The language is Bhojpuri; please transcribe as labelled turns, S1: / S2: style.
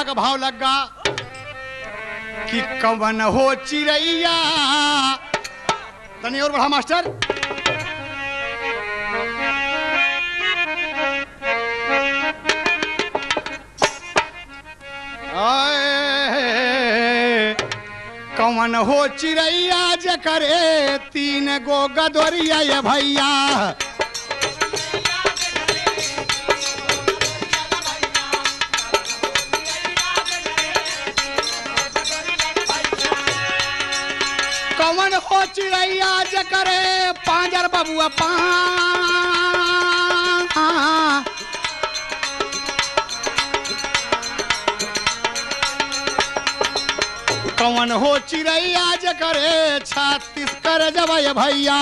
S1: का भाव लगा कि कवन हो चिड़ैया। तनी और बढ़ा मास्टर। कवन हो चिड़ैया जकरे 3 गो गदोरिया ये भैया। कवन हो चिड़ैया जकरे 5 बबुआ 5। कवन हो चिड़ैया जकरे 36 कर जब भैया।